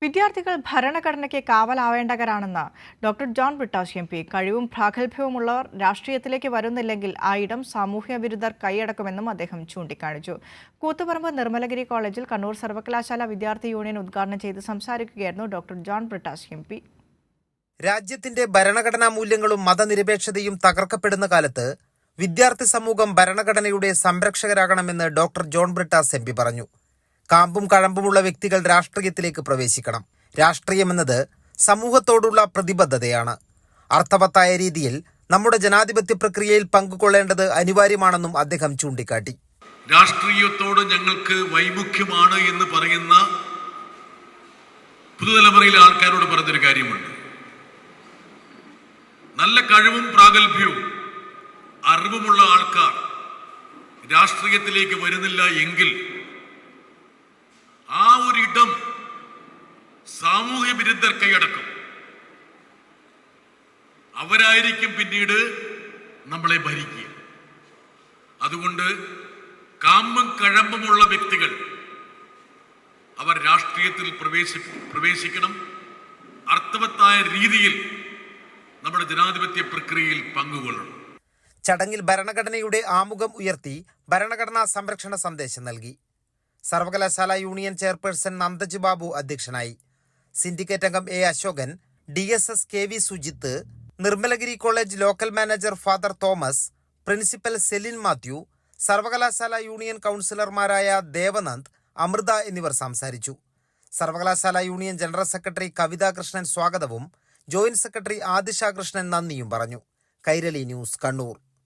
വിദ്യാർത്ഥികൾ ഭരണഘടനയ്ക്ക് കാവലാവേണ്ടവരാണെന്ന് doctor John Brittas M P. കഴിവും പ്രാഗൽഭ്യവുമുള്ളവർ രാഷ്ട്രീയത്തിലേക്ക് വരുന്നില്ലെങ്കിൽ ആ ഇടം സാമൂഹ്യ വിരുദ്ധർ കൈയടക്കുമെന്നും അദ്ദേഹം ചൂണ്ടിക്കാണിച്ചു. കൂത്തുപറമ്പ് നിർമ്മലഗിരി കോളേജിൽ കണ്ണൂർ സർവകലാശാല വിദ്യാർത്ഥി യൂണിയൻ ഉദ്ഘാടനം ചെയ്ത് സംസാരിക്കുകയായിരുന്നു doctor John Brittas M P. രാജ്യത്തിന്റെ ഭരണഘടനാ മൂല്യങ്ങളും മതനിരപേക്ഷതയും തകർക്കപ്പെടുന്ന കാലത്ത് വിദ്യാർത്ഥി സമൂഹം ഭരണഘടനയുടെ സംരക്ഷകരാകണമെന്ന് doctor John Brittas M P പറഞ്ഞു. കാമ്പും കഴമ്പുമുള്ള വ്യക്തികൾ രാഷ്ട്രീയത്തിലേക്ക് പ്രവേശിക്കണം. രാഷ്ട്രീയമെന്നത് സമൂഹത്തോടുള്ള പ്രതിബദ്ധതയാണ്. അർത്ഥവത്തായ രീതിയിൽ നമ്മുടെ ജനാധിപത്യ പ്രക്രിയയിൽ പങ്കുകൊള്ളേണ്ടത് അനിവാര്യമാണെന്നും അദ്ദേഹം ചൂണ്ടിക്കാട്ടി. രാഷ്ട്രീയത്തോട് ഞങ്ങൾക്ക് വൈമുഖ്യമാണ് എന്ന് പറയുന്ന പുതുതലമുറയിലെ ആൾക്കാരോട് പറഞ്ഞൊരു കാര്യമുണ്ട്. നല്ല കഴിവും പ്രാഗൽഭ്യവും അറിവുമുള്ള ആൾക്കാർ രാഷ്ട്രീയത്തിലേക്ക് വരുന്നില്ല എങ്കിൽ ആ ഒരു ഇടം സാമൂഹ്യ വിരുദ്ധർ കൈയടക്കും. അവരായിരിക്കും പിന്നീട് നമ്മളെ ഭരിക്കുക. അതുകൊണ്ട് കാമ്പും കഴമ്പുമുള്ള വ്യക്തികൾ അവർ രാഷ്ട്രീയത്തിൽ പ്രവേശിക്കണം. അർത്ഥവത്തായ രീതിയിൽ നമ്മുടെ ജനാധിപത്യ പ്രക്രിയയിൽ പങ്കുകൊള്ളണം. ചടങ്ങിൽ ഭരണഘടനയുടെ ആമുഖം ഉയർത്തി ഭരണഘടനാ സംരക്ഷണ സന്ദേശം നൽകി. സർവകലാശാല യൂണിയൻ ചെയർപേഴ്സൺ നന്ദജ് ബാബു അധ്യക്ഷനായി. സിൻഡിക്കേറ്റ് അംഗം A Ashokan, DSS KV Sujith, Nirmalagiri college local manager father Thomas, principal Celine Mathew, സർവകലാശാല യൂണിയൻ കൗൺസിലർമാരായ ദേവനന്ദ്, അമൃത എന്നിവർ സംസാരിച്ചു. സർവകലാശാല യൂണിയൻ ജനറൽ സെക്രട്ടറി കവിതാ കൃഷ്ണൻ സ്വാഗതവും ജോയിന്റ് സെക്രട്ടറി ആദിശ കൃഷ്ണൻ നന്ദിയും പറഞ്ഞു. കൈരളി ന്യൂസ്, കണ്ണൂർ.